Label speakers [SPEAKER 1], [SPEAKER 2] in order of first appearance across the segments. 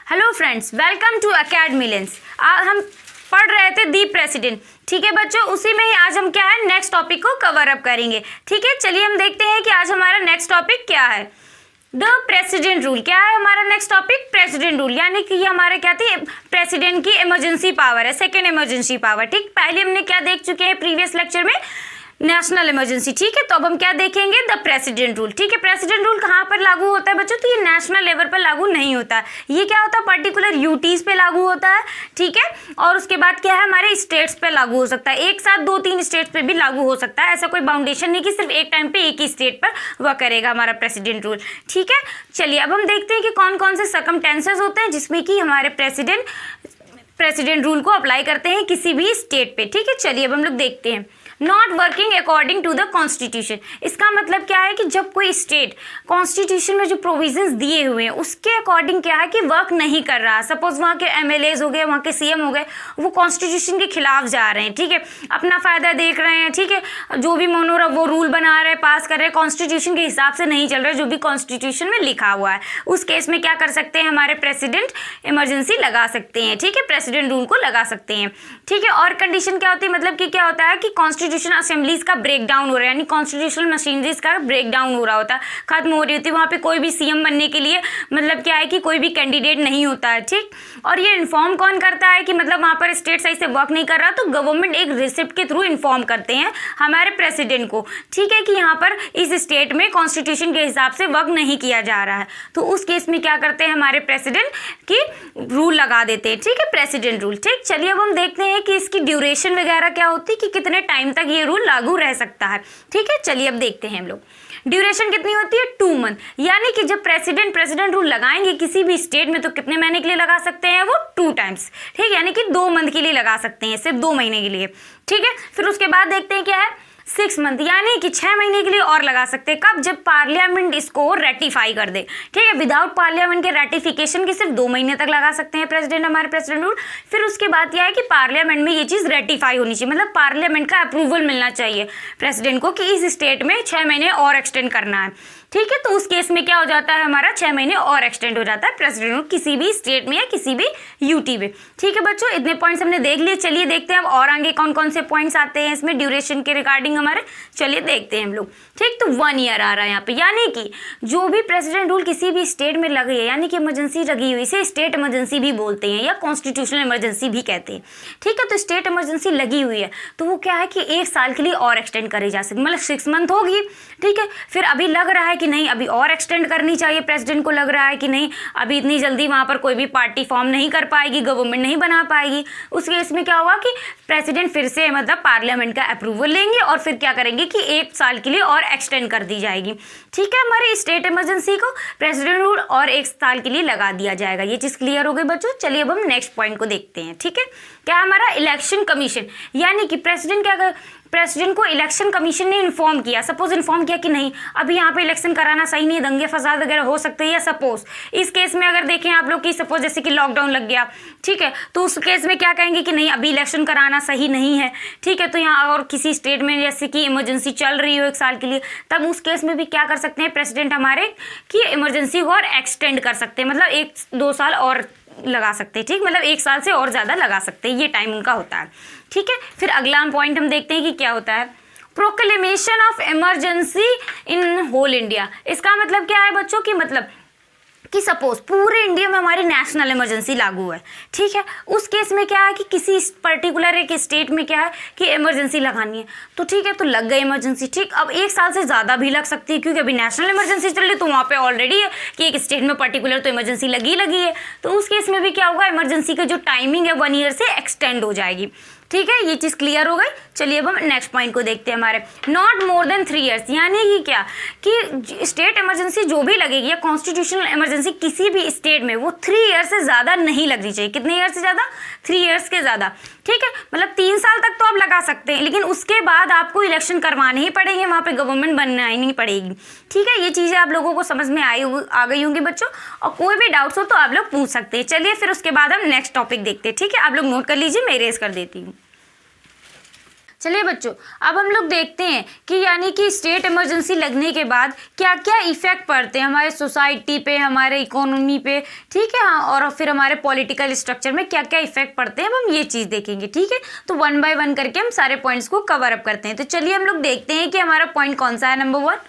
[SPEAKER 1] Hello friends, welcome to Academy Lens. आज हम पढ़ रहे थे दी प्रेसिडेंट। ठीक है बच्चों, उसी में ही आज हम क्या है नेक्स्ट टॉपिक को कवर अप करेंगे। ठीक है, चलिए हम देखते हैं कि आज हमारा नेक्स्ट टॉपिक क्या है। The president rule. क्या है हमारा नेक्स्ट टॉपिक? प्रेसिडेंट रूल, यानी कि ये हमारे क्या थी, प्रेसिडेंट की इमरजेंसी पावर है, सेकेंड इमरजेंसी पावर। ठीक, पहले हमने क्या देख चुके हैं प्रीवियस लेक्चर में, नेशनल इमरजेंसी। ठीक है, तो अब हम क्या देखेंगे, द प्रेसिडेंट रूल। ठीक है, प्रेसिडेंट रूल कहाँ पर लागू होता है बच्चों? तो ये नेशनल लेवल पर लागू नहीं होता है, ये क्या होता है पर्टिकुलर यूटीज पे लागू होता है। ठीक है, और उसके बाद क्या है हमारे स्टेट्स पे लागू हो सकता है, एक साथ 2-3 स्टेट्स पे भी लागू हो सकता है। ऐसा कोई बाउंडेशन नहीं कि सिर्फ एक टाइम पे एक ही स्टेट पर वह करेगा हमारा प्रेसिडेंट रूल। ठीक है, चलिए अब हम देखते हैं कि कौन कौन से सर्कमस्टेंसेस होते हैं जिसमें कि हमारे प्रेसिडेंट रूल को अप्लाई करते हैं किसी भी स्टेट पे। ठीक है, चलिए अब हम लोग देखते हैं। Not working according to the constitution. इसका मतलब क्या है कि जब कोई स्टेट कॉन्स्टिट्यूशन में जो प्रोविजंस दिए हुए हैं उसके अकॉर्डिंग क्या है कि वर्क नहीं कर रहा, सपोज वहाँ के एमएलएज हो गए, वहाँ के सीएम हो गए, वो कॉन्स्टिट्यूशन के खिलाफ जा रहे हैं। ठीक है, अपना फायदा देख रहे हैं। ठीक है, जो भी मन हो रहा वो रूल बना रहे, पास कर रहे, कॉन्स्टिट्यूशन के हिसाब से नहीं चल रहे जो भी कॉन्स्टिट्यूशन में लिखा हुआ है। उस केस में क्या कर सकते हैं, हमारे प्रेसिडेंट इमरजेंसी लगा सकते हैं। ठीक है, प्रेसिडेंट रूल को लगा सकते हैं। ठीक है, और कंडीशन क्या होती है, मतलब कि क्या होता है कि कॉन्स्टिट्यूशन असेंबलीज का ब्रेक डाउन हो रहा है, यानी कॉन्स्टिट्यूशनल मशीनरीज का ब्रेक डाउन हो रहा होता है, खत्म हो रही होती है, वहाँ पे कोई भी सीएम बनने के लिए मतलब क्या है कि कोई भी कैंडिडेट नहीं होता है। ठीक, और ये इन्फॉर्म कौन करता है कि मतलब वहाँ पर स्टेट सही से वर्क नहीं कर रहा, तो गवर्नमेंट एक रिसिप्ट के थ्रू इन्फॉर्म करते हैं हमारे प्रेसिडेंट को। ठीक है, कि यहाँ पर इस स्टेट में कॉन्स्टिट्यूशन के हिसाब से वर्क नहीं किया जा रहा है, तो उस केस में क्या करते हैं हमारे प्रेसिडेंट की रूल लगा देते हैं। ठीक है, प्रेसिडेंट रूल। ठीक, चलिए अब हम देखते हैं कि इसकी ड्यूरेशन वगैरह क्या होती है, कि कितने टाइम तक ये रूल लागू रह सकता है। ठीक है, चलिए अब देखते हैं हम लोग। ड्यूरेशन कितनी होती है? 2 मंथ, यानी कि जब प्रेसिडेंट रूल लगाएंगे किसी भी स्टेट में तो कितने महीने के लिए लगा सकते हैं वो? 2 टाइम्स। ठीक, यानी कि 2 मंथ के लिए लगा सकते हैं, सिर्फ 2 महीने के लिए। ठीक है, फिर उसके बाद देखते हैं क्या है 6 मंथ, यानी कि 6 महीने के लिए और लगा सकते हैं। कब? जब पार्लियामेंट इसको रेटिफाई कर दे। ठीक है, विदाउट पार्लियामेंट के रेटिफिकेशन के सिर्फ 2 महीने तक लगा सकते हैं प्रेसिडेंट, हमारे प्रेसिडेंट रूल। फिर उसके बाद यह है कि पार्लियामेंट में ये चीज़ रेटिफाई होनी चाहिए, मतलब पार्लियामेंट का अप्रूवल मिलना चाहिए प्रेसिडेंट को कि इस स्टेट में 6 महीने और एक्सटेंड करना है। ठीक है, तो उस केस में क्या हो जाता है हमारा 6 महीने और एक्सटेंड हो जाता है प्रेसिडेंट रूल किसी भी स्टेट में या किसी भी यूटी में। ठीक है बच्चों, इतने पॉइंट्स हमने देख लिए। चलिए देखते हैं अब और आगे कौन कौन से पॉइंट्स आते हैं इसमें ड्यूरेशन के रिगार्डिंग हमारे। चलिए देखते हैं हम लोग। ठीक, तो 1 ईयर आ रहा है यहाँ पे, यानी कि जो भी प्रेसिडेंट रूल किसी भी स्टेट में लगी है, यानी कि इमरजेंसी लगी हुई, इसे स्टेट इमरजेंसी भी बोलते हैं या कॉन्स्टिट्यूशनल इमरजेंसी भी कहते हैं। ठीक है, तो स्टेट इमरजेंसी लगी हुई है तो वो क्या है कि 1 साल के लिए और एक्सटेंड करी जा सकती, मतलब 6 मंथ होगी। ठीक है, फिर अभी लग रहा है कि नहीं अभी और एक्सटेंड करनी चाहिए, प्रेसिडेंट को लग रहा है कि नहीं अभी इतनी जल्दी वहाँ पर कोई भी पार्टी फॉर्म नहीं कर पाएगी, गवर्नमेंट नहीं बना पाएगी। उस केस में क्या होगा कि प्रेसिडेंट फिर से मतलब पार्लियामेंट का अप्रूवल लेंगे और फिर क्या करेंगे कि 1 साल के लिए और एक्सटेंड कर दी जाएगी। ठीक है, हमारे स्टेट इमरजेंसी को प्रेसिडेंट रूल और 1 साल के लिए लगा दिया जाएगा। ये चीज़ क्लियर हो गई बच्चों। चलिए अब हम नेक्स्ट पॉइंट को देखते हैं। ठीक है, क्या हमारा इलेक्शन कमीशन, यानी कि प्रेसिडेंट को इलेक्शन कमीशन ने इन्फॉर्म किया, सपोज इन्फॉर्म किया कि नहीं अभी यहाँ पे इलेक्शन कराना सही नहीं, दंगे फसाद वगैरह हो सकते हैं, या सपोज इस केस में अगर देखें आप लोग कि सपोज जैसे कि लॉकडाउन लग गया। ठीक है, तो उस केस में क्या कहेंगे कि नहीं अभी इलेक्शन कराना सही नहीं है। ठीक है, तो यहाँ और किसी स्टेट में जैसे कि इमरजेंसी चल रही हो 1 साल के लिए, तब उस केस में भी क्या कर सकते हैं प्रेसिडेंट हमारे कि इमरजेंसी को और एक्सटेंड कर सकते हैं, मतलब 1-2 साल और लगा सकते हैं। ठीक, मतलब 1 साल से और ज़्यादा लगा सकते हैं, ये टाइम उनका होता है। ठीक है, फिर अगला पॉइंट हम देखते हैं कि क्या होता है proclamation of emergency in whole India. इसका मतलब क्या है बच्चों की, मतलब कि सपोज पूरे इंडिया में हमारी नेशनल इमरजेंसी लागू है। ठीक है, उस केस में क्या है कि किसी पर्टिकुलर एक स्टेट में क्या है कि इमरजेंसी लगानी है, तो ठीक है तो लग गई इमरजेंसी। ठीक, अब 1 साल से ज़्यादा भी लग सकती है क्योंकि अभी नेशनल इमरजेंसी चल रही है, तो वहाँ पे ऑलरेडी है कि एक स्टेट में पर्टिकुलर तो इमरजेंसी लगी है, तो उस केस में भी क्या होगा इमरजेंसी का जो टाइमिंग है 1 ईयर से एक्सटेंड हो जाएगी। ठीक है, ये चीज़ क्लियर हो गई। चलिए अब हम नेक्स्ट पॉइंट को देखते हैं हमारे नॉट मोर देन 3 ईयर्स, यानी कि क्या कि स्टेट इमरजेंसी जो भी लगेगी या कॉन्स्टिट्यूशनल इमरजेंसी किसी भी स्टेट में वो 3 ईयर से ज़्यादा नहीं लगनी चाहिए। कितने ईयर से ज़्यादा? 3 ईयर्स के ज़्यादा। ठीक है, मतलब 3 साल तक तो आप लगा सकते हैं, लेकिन उसके बाद आपको इलेक्शन करवाने ही पड़ेंगे, वहाँ पे गवर्नमेंट बनानी पड़ेगी। ठीक है, ये चीज़ें आप लोगों को समझ में आ गई होंगी बच्चों, और कोई भी डाउट्स हो तो आप लोग पूछ सकते हैं। चलिए फिर उसके बाद हम नेक्स्ट टॉपिक देखते हैं। ठीक है, आप लोग नोट कर लीजिए, मैं इरेज कर देती हूँ। चलिए बच्चों, अब हम लोग देखते हैं कि यानी कि स्टेट इमरजेंसी लगने के बाद क्या क्या इफेक्ट पड़ते हैं हमारे सोसाइटी पे, हमारे इकोनॉमी पे, ठीक है, हाँ, और फिर हमारे पॉलिटिकल स्ट्रक्चर में क्या क्या इफेक्ट पड़ते हैं, अब हम ये चीज़ देखेंगे, ठीक है। तो 1 बाय 1 करके हम सारे पॉइंट्स को कवर अप करते हैं। तो चलिए हम लोग देखते हैं कि हमारा पॉइंट कौन सा है। Number 1,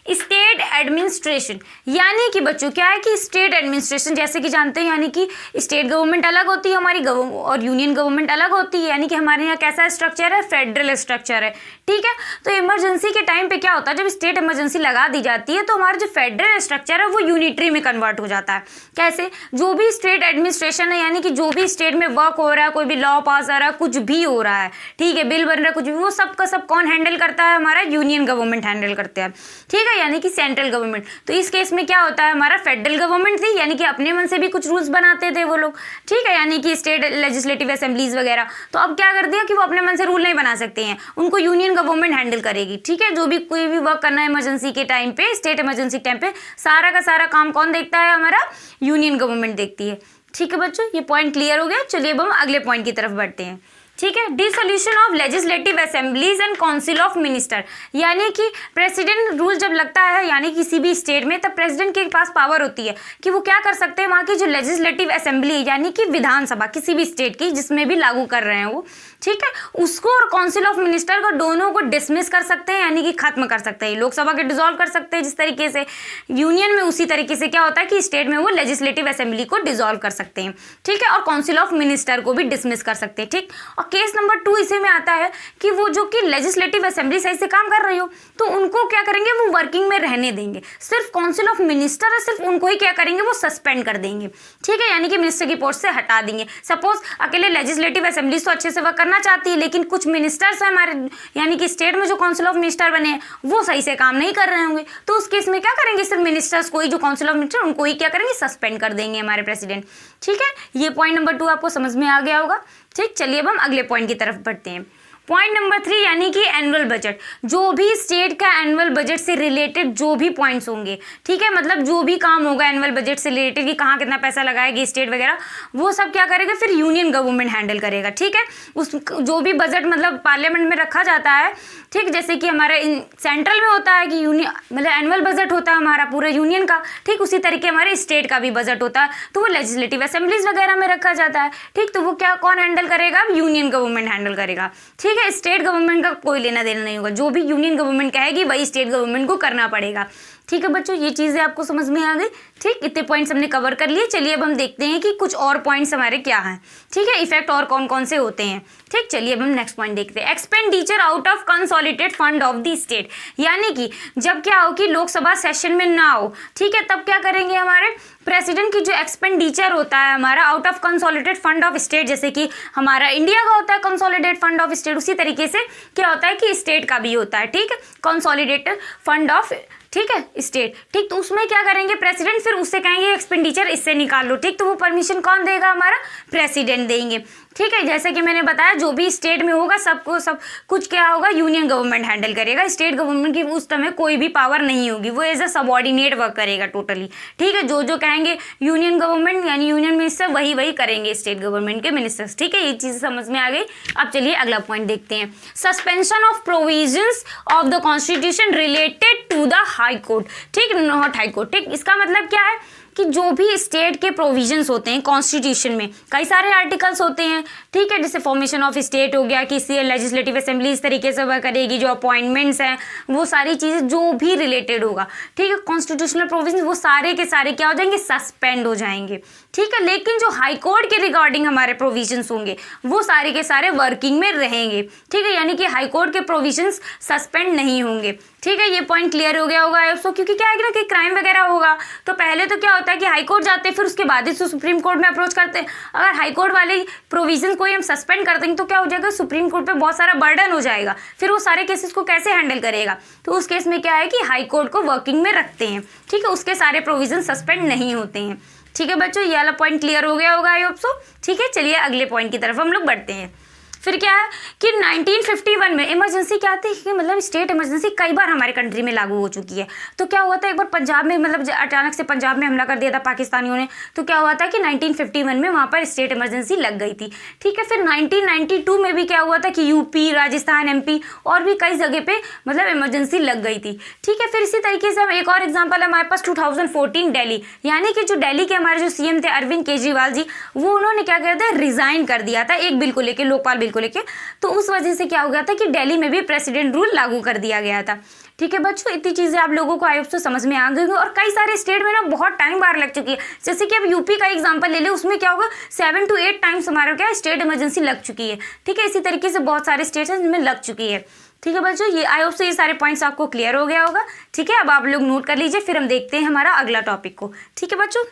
[SPEAKER 1] state administration. यानी कि बच्चों क्या है कि स्टेट एडमिनिस्ट्रेशन, जैसे कि जानते हैं, यानी कि स्टेट गवर्नमेंट अलग होती है हमारी और यूनियन गवर्नमेंट अलग होती है। यानी कि हमारे यहाँ कैसा स्ट्रक्चर है, फेडरल स्ट्रक्चर है, ठीक है। तो इमरजेंसी के टाइम पे क्या होता है, जब स्टेट इमरजेंसी लगा दी जाती है तो हमारा जो फेडरल स्ट्रक्चर है वो यूनिटरी में कन्वर्ट हो जाता है। कैसे? जो भी स्टेट एडमिनिस्ट्रेशन है, यानी कि जो भी स्टेट में वर्क हो रहा है, कोई भी लॉ पास हो रहा है, कुछ भी हो रहा है, ठीक है, बिल बन रहा है, कुछ भी, वो सब का सब कौन हैंडल करता है, हमारा यूनियन गवर्नमेंट हैंडल करते हैं, ठीक है, यानी कि सेंट्रल गवर्नमेंट। तो इस केस में क्या होता है, हमारा फेडरल गवर्नमेंट थी, यानी कि अपने मन से भी कुछ रूल्स बनाते थे वो लोग, ठीक है, यानी कि स्टेट लेजिस्लेटिव असेंबलीज वगैरह। तो अब क्या कर दिया कि वो अपने मन से रूल नहीं बना सकते हैं, उनको यूनियन गवर्नमेंट हैंडल करेगी, ठीक है। जो भी कोई भी वर्क करना है इमरजेंसी के टाइम पे, स्टेट इमरजेंसी टाइम पे, सारा का सारा काम कौन देखता है, हमारा यूनियन गवर्नमेंट देखती है, ठीक है बच्चों। ये पॉइंट क्लियर हो गया। चलिए अब हम अगले पॉइंट की तरफ बढ़ते हैं, ठीक है। Dissolution of legislative assemblies and council of minister. यानी कि प्रेसिडेंट रूल जब लगता है यानी किसी भी स्टेट में, तब प्रेसिडेंट के पास पावर होती है कि वो क्या कर सकते हैं, वहाँ की जो लेजिस्लेटिव असेंबली यानी कि विधानसभा किसी भी स्टेट की जिसमें भी लागू कर रहे हैं वो, ठीक है, उसको और काउंसिल ऑफ मिनिस्टर को दोनों को डिसमिस कर सकते हैं, यानी कि खत्म कर सकते हैं। लोकसभा के डिसॉल्व कर सकते हैं जिस तरीके से यूनियन में, उसी तरीके से क्या होता है कि स्टेट में वो लेजिस्लेटिव असेंबली को डिसॉल्व कर सकते हैं, ठीक है, और काउंसिल ऑफ मिनिस्टर को भी डिसमिस कर सकते हैं, ठीक। और केस नंबर 2 इसी में आता है कि वो जो कि लेजिस्लेटिव असेंबली सही से काम कर रही हो तो उनको क्या करेंगे, वो वर्किंग में रहने देंगे। सिर्फ काउंसिल ऑफ मिनिस्टर है, सिर्फ उनको ही क्या करेंगे, वो सस्पेंड कर देंगे, ठीक है, यानी कि मिनिस्टर की पोस्ट से हटा देंगे। सपोज अकेले लेजिस्लेटिव असेंबली तो अच्छे से वर्क करना चाहती है, लेकिन कुछ मिनिस्टर्स हैं हमारे, यानी कि स्टेट में जो काउंसिल ऑफ मिनिस्टर बने हैं वो सही से काम नहीं कर रहे होंगे, तो उस केस में क्या करेंगे, सिर्फ मिनिस्टर्स को ही, जो काउंसिल ऑफ मिनिस्टर उनको ही क्या करेंगे, सस्पेंड कर देंगे हमारे प्रेसिडेंट, ठीक है। ये पॉइंट नंबर 2 आपको समझ में आ गया होगा, ठीक। चलिए अब हम अगले पॉइंट की तरफ बढ़ते हैं। पॉइंट नंबर 3 यानी कि एनुअल बजट। जो भी स्टेट का एनुअल बजट से रिलेटेड जो भी पॉइंट्स होंगे, ठीक है, मतलब जो भी काम होगा एनुअल बजट से रिलेटेड कि कहाँ कितना पैसा लगाएगी स्टेट वगैरह, वो सब क्या करेगा, फिर यूनियन गवर्नमेंट हैंडल करेगा, ठीक है। उस जो भी बजट मतलब पार्लियामेंट में रखा जाता है, ठीक, जैसे कि हमारे सेंट्रल में होता है कि यूनियन मतलब एनुअल बजट होता है हमारा पूरे यूनियन का, ठीक, उसी तरीके हमारे स्टेट का भी बजट होता है, तो वो लेजिस्लेटिव असेंबलीज वगैरह में रखा जाता है, ठीक। तो वो क्या कौन हैंडल करेगा, यूनियन गवर्नमेंट हैंडल करेगा, ठीक है। स्टेट गवर्नमेंट का कोई लेना देना नहीं होगा, जो भी यूनियन गवर्नमेंट कहेगी वही स्टेट गवर्नमेंट को करना पड़ेगा, ठीक है बच्चों। ये चीज़ें आपको समझ में आ गई, ठीक। इतने पॉइंट्स हमने कवर कर लिए। चलिए अब हम देखते हैं कि कुछ और पॉइंट्स हमारे क्या हैं, ठीक है, इफेक्ट और कौन कौन से होते हैं, ठीक। चलिए अब हम नेक्स्ट पॉइंट देखते हैं। Expenditure out of consolidated fund of the state. यानी कि जब क्या हो कि लोकसभा सेशन में ना हो, ठीक है, तब क्या करेंगे, हमारे प्रेसिडेंट की जो एक्सपेंडिचर होता है हमारा out of consolidated fund of state, जैसे कि हमारा इंडिया का होता है कंसोलिडेटेड फंड ऑफ स्टेट, उसी तरीके से क्या होता है कि स्टेट का भी होता है, ठीक है, कंसोलिडेटेड फंड ऑफ, ठीक है, स्टेट, ठीक। तो उसमें क्या करेंगे प्रेसिडेंट, फिर उससे कहेंगे एक्सपेंडिचर इससे निकाल लो, ठीक। तो वो परमिशन कौन देगा, हमारा प्रेसिडेंट देंगे, ठीक है। जैसे कि मैंने बताया जो भी स्टेट में होगा सबको सब कुछ क्या होगा, यूनियन गवर्नमेंट हैंडल करेगा, स्टेट गवर्नमेंट की उस समय कोई भी पावर नहीं होगी, वो एज अ सबऑर्डिनेट वर्क करेगा टोटली, ठीक है। जो जो कहेंगे यूनियन गवर्नमेंट यानी यूनियन मिनिस्टर वही वही करेंगे स्टेट गवर्नमेंट के मिनिस्टर्स, ठीक है। ये चीज़ समझ में आ गई। अब चलिए अगला पॉइंट देखते हैं। Suspension of provisions of the constitution related to the high court, ठीक, नॉट हाई कोर्ट, ठीक। इसका मतलब क्या है कि जो भी स्टेट के प्रोविजंस होते हैं कॉन्स्टिट्यूशन में, कई सारे आर्टिकल्स होते हैं, ठीक है, जैसे फॉर्मेशन ऑफ स्टेट हो गया, किसी लेजिस्लेटिव असेंबली इस तरीके से वर्क करेगी, जो अपॉइंटमेंट्स हैं, वो सारी चीज़ें जो भी रिलेटेड होगा, ठीक है, कॉन्स्टिट्यूशनल प्रोविजंस, वो सारे के सारे क्या हो जाएंगे, सस्पेंड हो जाएंगे, ठीक है। लेकिन जो हाई कोर्ट के रिगार्डिंग हमारे प्रोविजंस होंगे वो सारे के सारे वर्किंग में रहेंगे, ठीक है, यानी कि हाई कोर्ट के प्रोविजंस सस्पेंड नहीं होंगे, ठीक है। ये पॉइंट क्लियर हो गया होगा आपको, क्योंकि क्या है ना कि क्राइम वगैरह होगा तो पहले तो क्या होता है कि हाई कोर्ट जाते हैं, फिर उसके बाद ही सुप्रीम कोर्ट में अप्रोच करते हैं। अगर हाई कोर्ट वाले प्रोविजन कोई हम सस्पेंड कर देंगे तो क्या हो जाएगा, सुप्रीम कोर्ट पे बहुत सारा बर्डन हो जाएगा, फिर वो सारे केसेस को कैसे हैंडल करेगा। तो उस केस में क्या है कि हाई कोर्ट को वर्किंग में रखते हैं, ठीक है, उसके सारे प्रोविजन सस्पेंड नहीं होते हैं, ठीक है बच्चों। ये वाला पॉइंट क्लियर हो गया होगा आई होप सो, ठीक है। चलिए अगले पॉइंट की तरफ हम लोग बढ़ते हैं। फिर क्या है कि 1951 में इमरजेंसी क्या थी कि मतलब स्टेट इमरजेंसी कई बार हमारे कंट्री में लागू हो चुकी है। तो क्या हुआ था, एक बार पंजाब में मतलब अचानक से पंजाब में हमला कर दिया था पाकिस्तानियों ने, तो क्या हुआ था कि 1951 में वहाँ पर स्टेट इमरजेंसी लग गई थी। ठीक है, फिर 1992 में भी क्या हुआ था कि यूपी, राजस्थान, एमपी और भी कई जगह पे मतलब इमरजेंसी लग गई थी। ठीक है, फिर इसी तरीके से हम एक और एग्जाम्पल है हमारे पास 2014 दिल्ली, यानी कि जो दिल्ली के हमारे जो सीएम थे अरविंद केजरीवाल जी, वो उन्होंने क्या किया था, रिजाइन कर दिया था एक बिल को लेकर, लोकपाल बिल को लेकर। तो उस वजह से क्या हो गया था कि दिल्ली में भी प्रेसिडेंट रूल लागू कर दिया गया था। ठीक है बच्चों, इतनी चीज़ें आप लोगों को आई होप तो समझ में आ गई होंगी। और कई सारे स्टेट में ना बहुत टाइम बार लग चुकी है, जैसे कि अब यूपी का एग्जांपल ले ले, उसमें क्या होगा 7 to 8 टाइम्स हमारा क्या स्टेट इमरजेंसी लग चुकी है। ठीक है, इसी तरीके से बहुत सारे स्टेट्स हैं जिनमें लग चुकी है। ठीक है बच्चों, ये आई होप से ये सारे पॉइंट्स आपको क्लियर हो गया होगा। ठीक है, अब आप लोग नोट कर लीजिए, फिर हम देखते हैं हमारा अगला टॉपिक को। ठीक है बच्चों,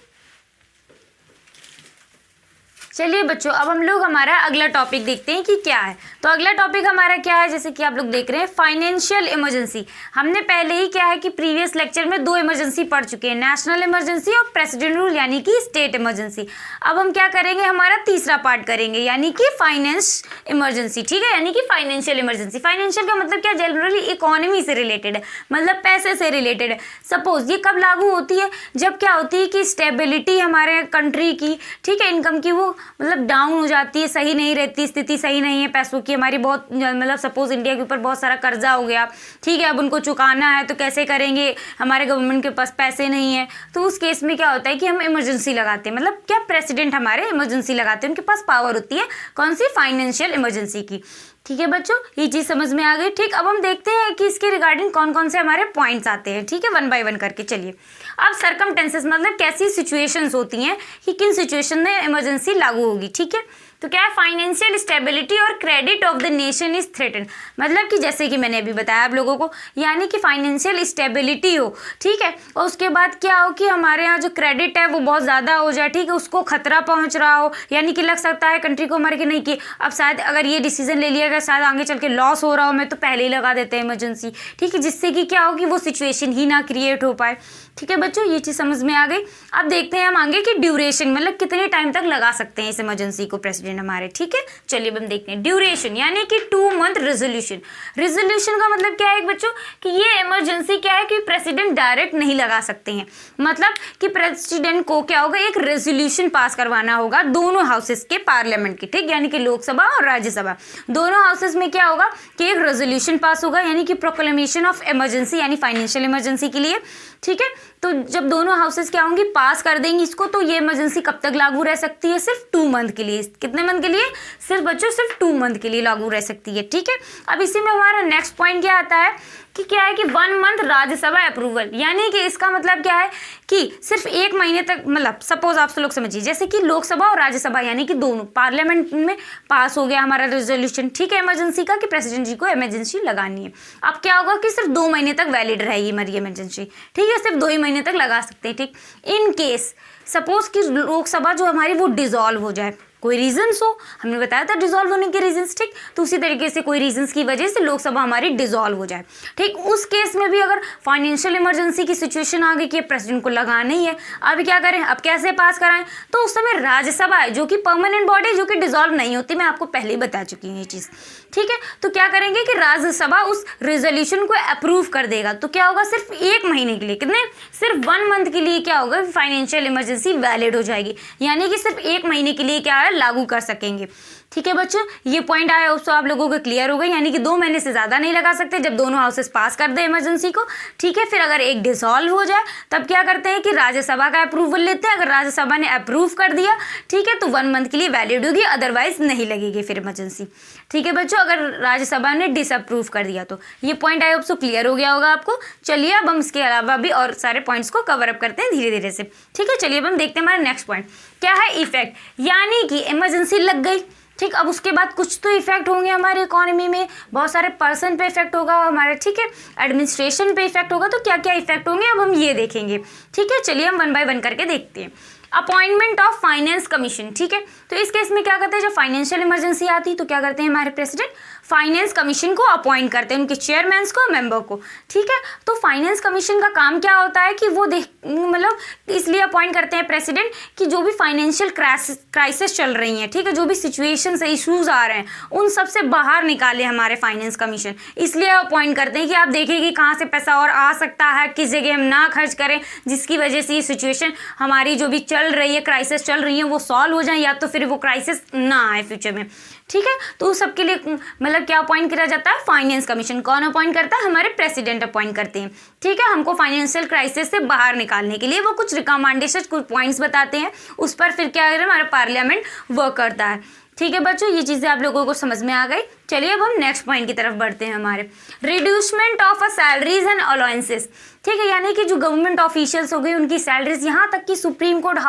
[SPEAKER 1] चलिए बच्चों, अब हम लोग हमारा अगला टॉपिक देखते हैं कि क्या है। तो अगला टॉपिक हमारा क्या है, जैसे कि आप लोग देख रहे हैं फाइनेंशियल इमरजेंसी। हमने पहले ही क्या है कि प्रीवियस लेक्चर में 2 इमरजेंसी पढ़ चुके हैं, नेशनल इमरजेंसी और प्रेसिडेंट रूल यानी कि स्टेट इमरजेंसी। अब हम क्या करेंगे, हमारा तीसरा पार्ट करेंगे यानी कि फाइनेंस इमरजेंसी। ठीक है, यानी कि फाइनेंशियल इमरजेंसी। फाइनेंशियल का मतलब क्या, जनरली इकोनॉमी से रिलेटेड है, मतलब पैसे से रिलेटेड है। सपोज ये कब लागू होती है, जब क्या होती है कि स्टेबिलिटी हमारे कंट्री की, ठीक है, इनकम की वो मतलब डाउन हो जाती है, सही नहीं रहती, स्थिति सही नहीं है पैसों की हमारी, बहुत मतलब सपोज इंडिया के ऊपर बहुत सारा कर्जा हो गया। ठीक है, अब उनको चुकाना है तो कैसे करेंगे, हमारे गवर्नमेंट के पास पैसे नहीं है। तो उस केस में क्या होता है कि हम इमरजेंसी लगाते हैं, मतलब क्या प्रेसिडेंट हमारे इमरजेंसी लगाते हैं, उनके पास पावर होती है कौन सी, फाइनेंशियल इमरजेंसी की। ठीक है बच्चों, ये चीज़ समझ में आ गई। ठीक, अब हम देखते हैं कि इसके रिगार्डिंग कौन कौन से हमारे पॉइंट्स आते हैं। ठीक है, 1 by 1 करके चलिए। अब सरकमटेंसेस मतलब कैसी सिचुएशंस होती हैं कि किन सिचुएशन में इमरजेंसी लागू होगी। ठीक है, तो क्या है, फाइनेंशियल स्टेबिलिटी और credit of the nation is threaten, मतलब कि जैसे कि मैंने अभी बताया आप लोगों को, यानी कि फाइनेंशियल स्टेबिलिटी हो। ठीक है, और उसके बाद क्या हो कि हमारे यहाँ जो क्रेडिट है वो बहुत ज़्यादा हो जाए। ठीक है, उसको खतरा पहुँच रहा हो, यानी कि लग सकता है कंट्री को हमारे कि नहीं कि अब शायद अगर ये डिसीजन ले लिया गया, शायद आगे चल के लॉस हो रहा हो, मैं तो पहले ही लगा देते हैं इमरजेंसी। ठीक है, जिससे कि क्या हो कि वो सिचुएशन ही ना क्रिएट हो पाए। ठीक है बच्चों, ये चीज़ समझ में आ गई। अब देखते हैं हम आगे कि ड्यूरेशन मतलब कितने टाइम तक लगा सकते हैं इस इमरजेंसी को प्रेसिडेंट हमारे। ठीक है, चलिए अब हम देखते हैं ड्यूरेशन यानी कि 2 month रेजोल्यूशन। रेजोल्यूशन का मतलब क्या है बच्चों कि ये इमरजेंसी क्या है कि प्रेसिडेंट डायरेक्ट नहीं लगा सकते हैं, मतलब कि प्रेसिडेंट को क्या होगा, एक रेजोल्यूशन पास करवाना होगा दोनों हाउसेस के पार्लियामेंट की। ठीक, यानी कि लोकसभा और राज्यसभा दोनों हाउसेस में क्या होगा कि एक रेजोल्यूशन पास होगा, यानी कि प्रोक्लेमेशन ऑफ इमरजेंसी यानी फाइनेंशियल इमरजेंसी के लिए। ठीक है, तो जब दोनों हाउसेस क्या होंगी, पास कर देंगी इसको, तो ये इमरजेंसी कब तक लागू रह सकती है, सिर्फ 2 month के लिए। कितने मंथ के लिए, सिर्फ बच्चों सिर्फ 2 month के लिए लागू रह सकती है। ठीक है, अब इसी में हमारा नेक्स्ट पॉइंट क्या आता है कि क्या है कि 1 month राज्यसभा अप्रूवल, यानी कि इसका मतलब क्या है कि सिर्फ 1 महीने तक, मतलब सपोज आप लोग समझिए जैसे कि लोकसभा और राज्यसभा यानी कि दोनों पार्लियामेंट में पास हो गया हमारा रेजोल्यूशन। ठीक है, इमरजेंसी का कि प्रेसिडेंट जी को इमरजेंसी लगानी है। अब क्या होगा कि सिर्फ 2 महीने तक वैलिड रहेगी हमारी इमरजेंसी। ठीक है, सिर्फ 2 ही महीने तक लगा सकते हैं। ठीक, इन केस सपोज कि लोकसभा जो हमारी वो डिसॉल्व हो जाए, कोई रीजंस हो, हमने बताया था डिसॉल्व होने के रीजंस। ठीक, तो उसी तरीके से कोई रीजंस की वजह से लोकसभा हमारी डिसॉल्व हो जाए। ठीक, उस केस में भी अगर फाइनेंशियल इमरजेंसी की सिचुएशन आ गई कि प्रेसिडेंट को लगाना ही है, अब क्या करें, अब कैसे पास कराएं, तो उस समय राज्यसभा है जो कि परमानेंट बॉडी जो कि डिसॉल्व नहीं होती, मैं आपको पहले ही बता चुकी हूँ ये चीज़। ठीक है, तो क्या करेंगे कि राज्यसभा उस रेजोल्यूशन को अप्रूव कर देगा, तो क्या होगा सिर्फ 1 महीने के लिए, कितने, सिर्फ 1 month के लिए क्या होगा, फाइनेंशियल इमरजेंसी वैलिड हो जाएगी, यानी कि सिर्फ 1 महीने के लिए क्या है, लागू कर सकेंगे। ठीक है बच्चों, ये पॉइंट आया उसको आप लोगों को क्लियर हो गई, यानी कि 2 महीने से ज़्यादा नहीं लगा सकते जब दोनों हाउसेस पास कर दे इमरजेंसी को। ठीक है, फिर अगर एक डिसॉल्व हो जाए तब क्या करते हैं कि राज्यसभा का अप्रूवल लेते हैं, अगर राज्यसभा ने अप्रूव कर दिया, ठीक है, तो 1 month के लिए वैलिड होगी, अदरवाइज नहीं लगेगी फिर इमरजेंसी। ठीक है बच्चों, अगर राज्यसभा ने डिसअप्रूव कर दिया तो ये point I hope so clear हो गया होगा आपको। चलिए अब हम इसके अलावा भी और सारे पॉइंट्स को कवर अप करते हैं धीरे धीरे से। ठीक है, चलिए अब हम देखते हैं हमारा नेक्स्ट पॉइंट क्या है, इफेक्ट, यानी कि इमरजेंसी लग गई। ठीक, अब उसके बाद कुछ तो इफेक्ट होंगे हमारे इकोनॉमी में, बहुत सारे पर्सन पे इफेक्ट होगा हमारे। ठीक है, एडमिनिस्ट्रेशन पे इफेक्ट होगा, तो क्या क्या इफेक्ट होंगे अब हम ये देखेंगे। ठीक है, चलिए हम 1 by 1 करके देखते हैं। अपॉइंटमेंट ऑफ फाइनेंस कमीशन, ठीक है। तो इस केस में क्या करते हैं, जब फाइनेंशियल इमरजेंसी आती है तो क्या करते हैं हमारे प्रेसिडेंट, फाइनेंस कमीशन को अपॉइंट करते हैं, उनके चेयरमैन को, मेंबर को, ठीक है। तो फाइनेंस कमीशन का काम क्या होता है कि वो मतलब इसलिए अपॉइंट करते हैं प्रेसिडेंट कि जो भी फाइनेंशियल क्राइसिस चल रही हैं, ठीक है, जो भी सिचुएशन से इश्यूज आ रहे हैं उन सब से बाहर निकाले हमारे फाइनेंस कमीशन, इसलिए अपॉइंट करते हैं कि आप देखिए कि कहाँ से पैसा और आ सकता है, किस जगह हम ना खर्च करें, जिसकी वजह से ये सिचुएशन हमारी जो भी चल रही है, क्राइसिस चल रही है, वो सॉल्व हो जाए या तो फिर वो क्राइसिस ना आए फ्यूचर में, ठीक है। तो उस सबके लिए मतलब क्या अपॉइंट किया जाता है, फाइनेंस कमीशन। कौन अपॉइंट करता है, हमारे प्रेसिडेंट अपॉइंट करते हैं, ठीक है, हमको फाइनेंशियल क्राइसिस से बाहर निकालने के लिए। वो कुछ रिकमेंडेशन, कुछ पॉइंट्स बताते हैं, उस पर फिर क्या है हमारा पार्लियामेंट वर्क करता है, ठीक है बच्चों। ये चीज़ें आप लोगों को समझ में आ गई। चलिए अब हम नेक्स्ट पॉइंट की तरफ बढ़ते हैं, हमारे reducement of a salaries and allowances, ठीक है, यानी कि जो गवर्नमेंट ऑफिशियल्स हो गए उनकी सैलरीज, यहाँ तक कि सुप्रीम कोर्ट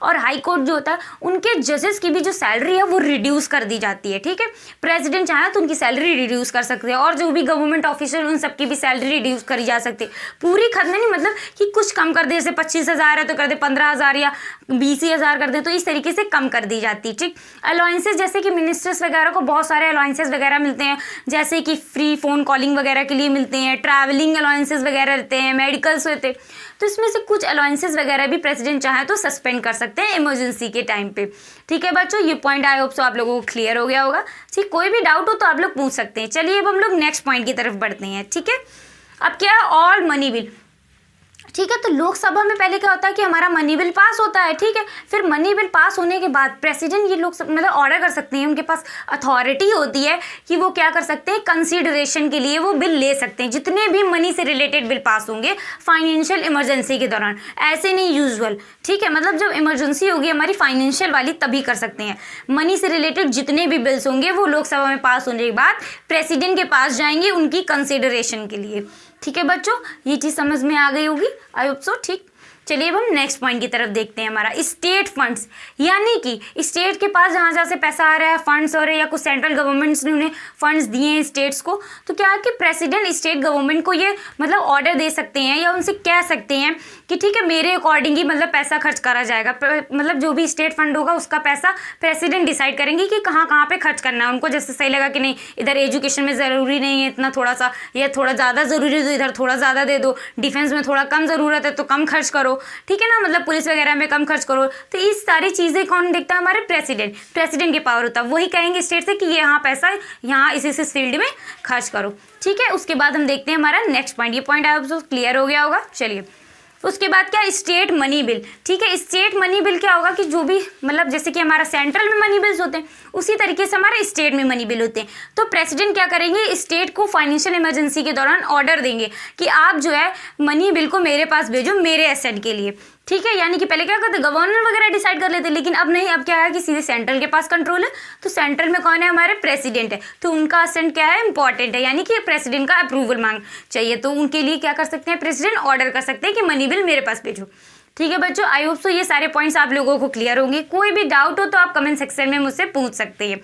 [SPEAKER 1] और हाई कोर्ट जो होता है उनके जजेस की भी जो सैलरी है वो रिड्यूस कर दी जाती है, ठीक है। प्रेसिडेंट चाहे तो उनकी सैलरी रिड्यूस कर सकते हैं, और जो भी गवर्नमेंट ऑफिशियल उन सबकी भी सैलरी रिड्यूस करी जा सकती है। पूरी खत्म नहीं, मतलब कि कुछ कम कर दे, जैसे 25,000 है तो कर दे 15,000 या 20,000 कर दे, तो इस तरीके से कम कर दी जाती है, ठीक। अलाउंसेस जैसे कि मिनिस्टर्स वगैरह को बहुत सारे अलाउंसेस वगैरह मिलते हैं, जैसे कि फ्री फ़ोन कॉलिंग वगैरह के लिए मिलते हैं, ट्रैवलिंग अलाउंसेस वगैरह रहते हैं, मेडिकल्स होते हैं। तो इसमें से कुछ अलाउंसेस वगैरह भी प्रेसिडेंट चाहे तो सस्पेंड कर सकते हैं इमरजेंसी के टाइम पे, ठीक है बच्चों। ये पॉइंट आई होप सो आप लोगों को क्लियर हो गया होगा, ठीक। कोई भी डाउट हो तो आप लोग पूछ सकते हैं। चलिए अब हम लोग नेक्स्ट पॉइंट की तरफ बढ़ते हैं, ठीक है। अब क्या है, ऑल मनी बिल, ठीक है। तो लोकसभा में पहले क्या होता है कि हमारा मनी बिल पास होता है, ठीक है। फिर मनी बिल पास होने के बाद प्रेसिडेंट ये लोग मतलब ऑर्डर कर सकते हैं, उनके पास अथॉरिटी होती है कि वो क्या कर सकते हैं, कंसीडरेशन के लिए वो बिल ले सकते हैं, जितने भी मनी से रिलेटेड बिल पास होंगे फाइनेंशियल इमरजेंसी के दौरान, ऐसे नहीं यूजुअल, ठीक है। मतलब जब इमरजेंसी होगी हमारी फाइनेंशियल वाली तभी कर सकते हैं। मनी से रिलेटेड जितने भी बिल्स होंगे वो लोकसभा में पास होने के बाद प्रेसिडेंट के पास जाएंगे उनकी कंसीडरेशन के लिए, ठीक है बच्चों। ये चीज़ समझ में आ गई होगी, आई होप सो, ठीक। चलिए अब हम नेक्स्ट पॉइंट की तरफ देखते हैं, हमारा स्टेट फंड्स, यानी कि स्टेट के पास जहाँ जहाँ से पैसा आ रहा है, फंड्स हो रहे हैं या कुछ सेंट्रल गवर्नमेंट्स ने उन्हें फंड्स दिए हैं स्टेट्स को, तो क्या है कि प्रेसिडेंट स्टेट गवर्नमेंट को ये मतलब ऑर्डर दे सकते हैं या उनसे कह सकते हैं कि ठीक है मेरे अकॉर्डिंग ही मतलब पैसा खर्च करा जाएगा। मतलब जो भी स्टेट फंड होगा उसका पैसा प्रेसिडेंट डिसाइड करेंगे कि कहाँ कहाँ पे खर्च करना है उनको। जैसे सही लगा कि नहीं इधर एजुकेशन में ज़रूरी नहीं है इतना, थोड़ा सा या थोड़ा ज़्यादा ज़रूरी है तो इधर थोड़ा ज़्यादा दे दो, डिफेंस में थोड़ा कम ज़रूरत है तो कम खर्च करो, ठीक है ना, मतलब पुलिस वगैरह में कम खर्च करो। तो इस सारी चीज़ें कौन देखता है, हमारे प्रेसिडेंट के पावर होता है, वही कहेंगे स्टेट से कि ये यहाँ पैसा यहाँ इस फील्ड में खर्च करो, ठीक है। उसके बाद हम देखते हैं हमारा नेक्स्ट पॉइंट, ये पॉइंट आपको क्लियर हो गया होगा। चलिए उसके बाद क्या, स्टेट मनी बिल, ठीक है। स्टेट मनी बिल क्या होगा कि जो भी मतलब जैसे कि हमारा सेंट्रल में मनी बिल्स होते हैं उसी तरीके से हमारे स्टेट में मनी बिल होते हैं। तो प्रेसिडेंट क्या करेंगे, स्टेट को फाइनेंशियल इमरजेंसी के दौरान ऑर्डर देंगे कि आप जो है मनी बिल को मेरे पास भेजो मेरे एसेट के लिए, ठीक है। यानी कि पहले क्या करते गवर्नर वगैरह डिसाइड कर लेते, लेकिन अब नहीं, अब क्या है कि सीधे सेंट्रल के पास कंट्रोल है। तो सेंट्रल में कौन है, हमारे प्रेसिडेंट है, तो उनका असेंट क्या है, इंपॉर्टेंट है, यानी कि प्रेसिडेंट का अप्रूवल मांग चाहिए। तो उनके लिए क्या कर सकते हैं, प्रेसिडेंट ऑर्डर कर सकते हैं कि मनी बिल मेरे पास भेजो, ठीक है बच्चों। आई होप सो ये सारे पॉइंट्स आप लोगों को क्लियर होंगे। कोई भी डाउट हो तो आप कमेंट सेक्शन में मुझसे पूछ सकते हैं,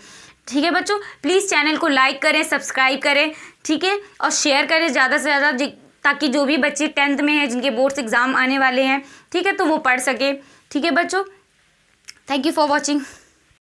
[SPEAKER 1] ठीक है बच्चों। प्लीज़ चैनल को लाइक करें, सब्सक्राइब करें, ठीक है, और शेयर करें ज़्यादा से ज़्यादा, ताकि जो भी बच्चे 10th में हैं जिनके बोर्ड्स एग्ज़ाम आने वाले हैं, ठीक है, तो वो पढ़ सके, ठीक है बच्चों। Thank you for watching.